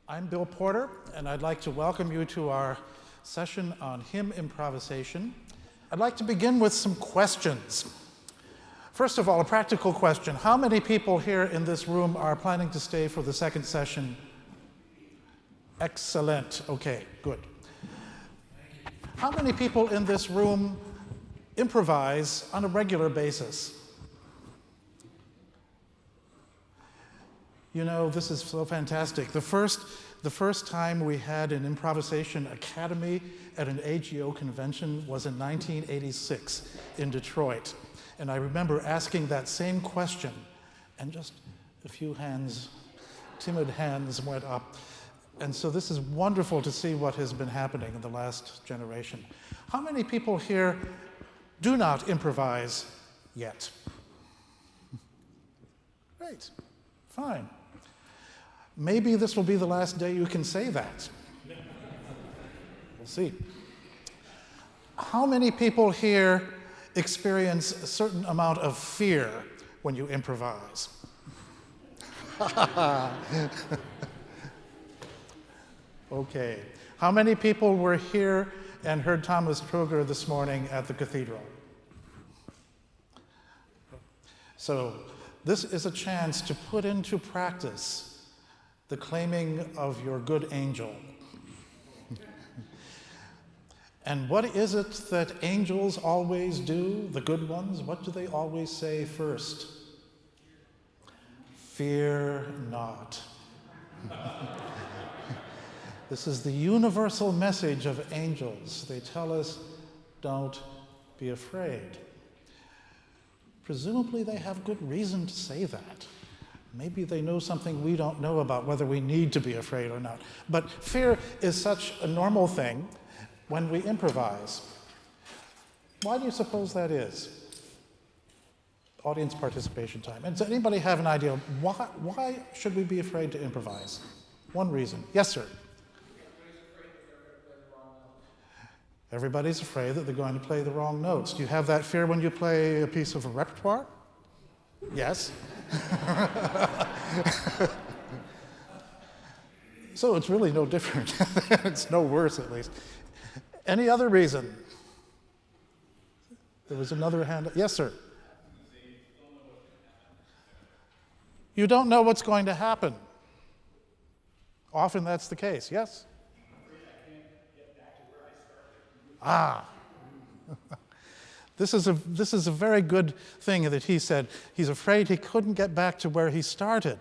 I'm Bill Porter, and I'd like to welcome you to our session on hymn improvisation. I'd like to begin with some questions. First of all, a practical question. How many people here in this room are planning to stay for the second session? Excellent. Okay, good. How many people in this room improvise on a regular basis? You know, this is so fantastic. The first time we had an improvisation academy at an AGO convention was in 1986 in Detroit. And I remember asking that same question, and just a few hands, timid hands went up. And so this is wonderful to see what has been happening in the last generation. How many people here do not improvise yet? Great, fine. Maybe this will be the last day you can say that. We'll see. How many people here experience a certain amount of fear when you improvise? Okay. How many people were here and heard Thomas Kruger this morning at the cathedral? So this is a chance to put into practice the claiming of your good angel. And what is it that angels always do, the good ones? What do they always say first? Fear not. This is the universal message of angels. They tell us, don't be afraid. Presumably they have good reason to say that. Maybe they know something we don't know about whether we need to be afraid or not. But fear is such a normal thing when we improvise. Why do you suppose that is? Audience participation time. And does anybody have an idea why should we be afraid to improvise? One reason. Yes, sir. Everybody's afraid that they're going to play the wrong notes. Do you have that fear when you play a piece of a repertoire? Yes. So it's really no different. It's no worse, at least. Any other reason? There was another hand. Yes, sir. You don't know what's going to happen. Often that's the case. Yes? Ah. This is a very good thing that he said. He's afraid he couldn't get back to where he started.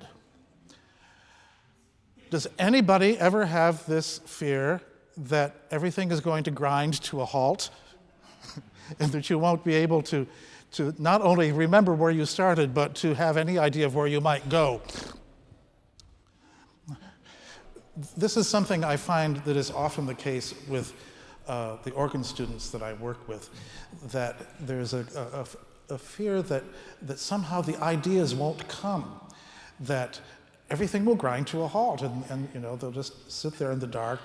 Does anybody ever have this fear that everything is going to grind to a halt and that you won't be able to not only remember where you started, but to have any idea of where you might go? This is something I find that is often the case with the organ students that I work with, that there's a fear that somehow the ideas won't come, that everything will grind to a halt, and you know, they'll just sit there in the dark,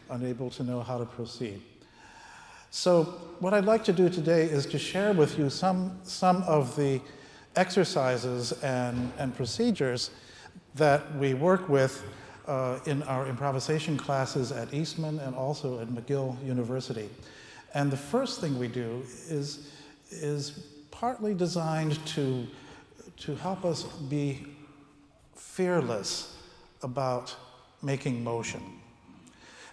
unable to know how to proceed. So what I'd like to do today is to share with you some of the exercises and procedures that we work with in our improvisation classes at Eastman and also at McGill University. And the first thing we do is partly designed to help us be fearless about making motion,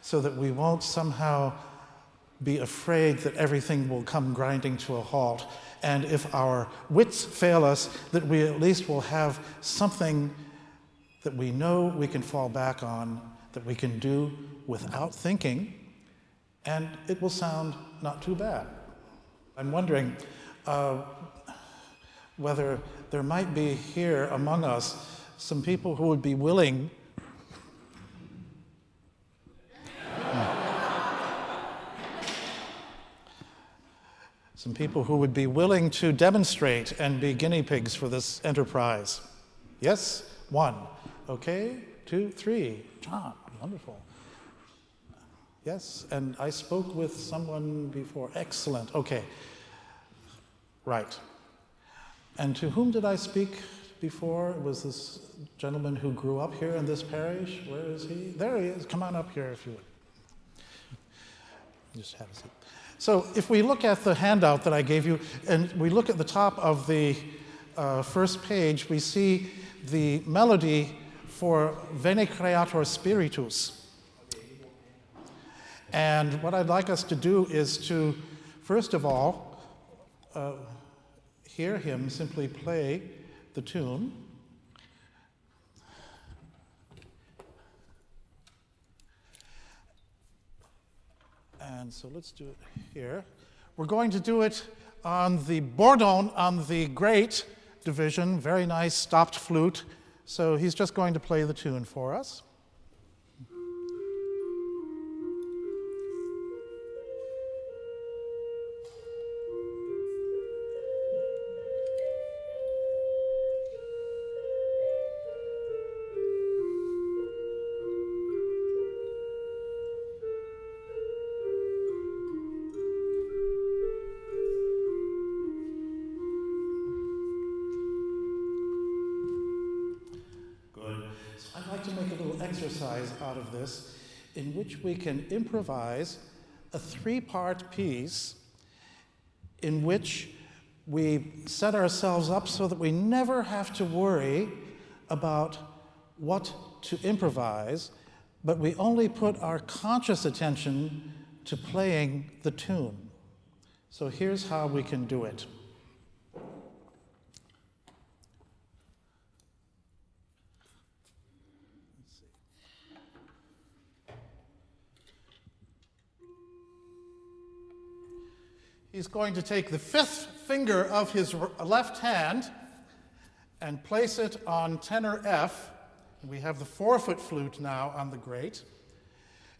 so that we won't somehow be afraid that everything will come grinding to a halt. And if our wits fail us, that we at least will have something that we know we can fall back on, that we can do without thinking, and it will sound not too bad. I'm wondering whether there might be here among us some people who would be willing to demonstrate and be guinea pigs for this enterprise. Yes? One. Okay, 2, 3. John, wonderful. Yes, and I spoke with someone before. Excellent. Okay. Right. And to whom did I speak before? It was this gentleman who grew up here in this parish. Where is he? There he is. Come on up here if you would. Just have a seat. So if we look at the handout that I gave you, and we look at the top of the first page, we see the melody for Veni Creator Spiritus. And what I'd like us to do is to, first of all, hear him simply play the tune. And so let's do it here. We're going to do it on the Bourdon, on the great division, very nice stopped flute. So he's just going to play the tune for us. Exercise out of this in which we can improvise a three-part piece in which we set ourselves up so that we never have to worry about what to improvise, but we only put our conscious attention to playing the tune. So here's how we can do it. He's going to take the fifth finger of his left hand and place it on tenor F. We have the 4-foot flute now on the great.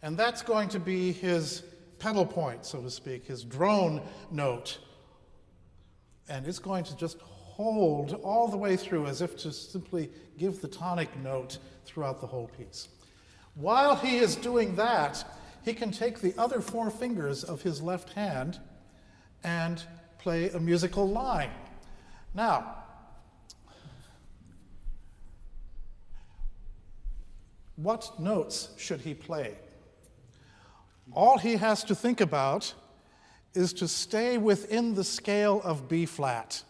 And that's going to be his pedal point, so to speak, his drone note. And it's going to just hold all the way through as if to simply give the tonic note throughout the whole piece. While he is doing that, he can take the other 4 fingers of his left hand and play a musical line. Now, what notes should he play? All he has to think about is to stay within the scale of B flat.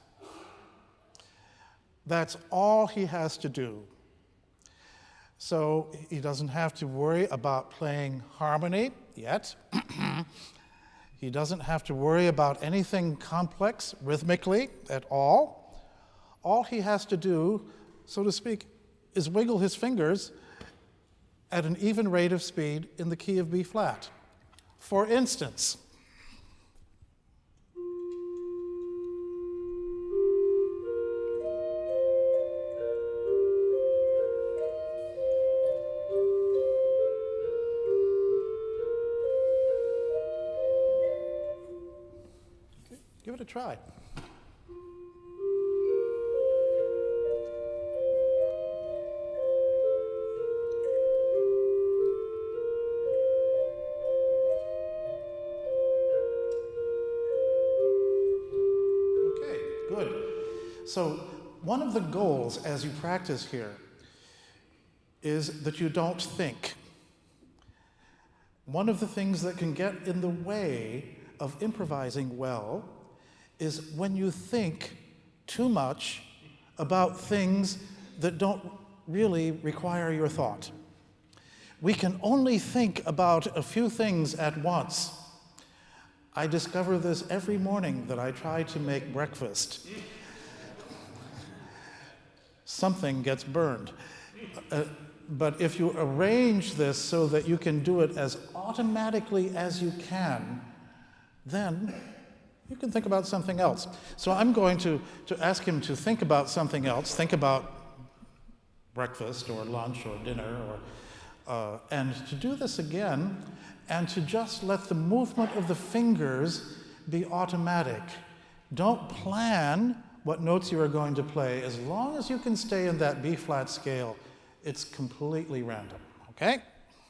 That's all he has to do. So he doesn't have to worry about playing harmony yet. He doesn't have to worry about anything complex rhythmically at all. All he has to do, so to speak, is wiggle his fingers at an even rate of speed in the key of B flat. For instance, give it a try. Okay, good. So one of the goals as you practice here is that you don't think. One of the things that can get in the way of improvising well is when you think too much about things that don't really require your thought. We can only think about a few things at once. I discover this every morning that I try to make breakfast. Something gets burned. But if you arrange this so that you can do it as automatically as you can, then you can think about something else. So I'm going to ask him to think about something else, think about breakfast or lunch or dinner, and to do this again, and to just let the movement of the fingers be automatic. Don't plan what notes you are going to play. As long as you can stay in that B flat scale, it's completely random, okay?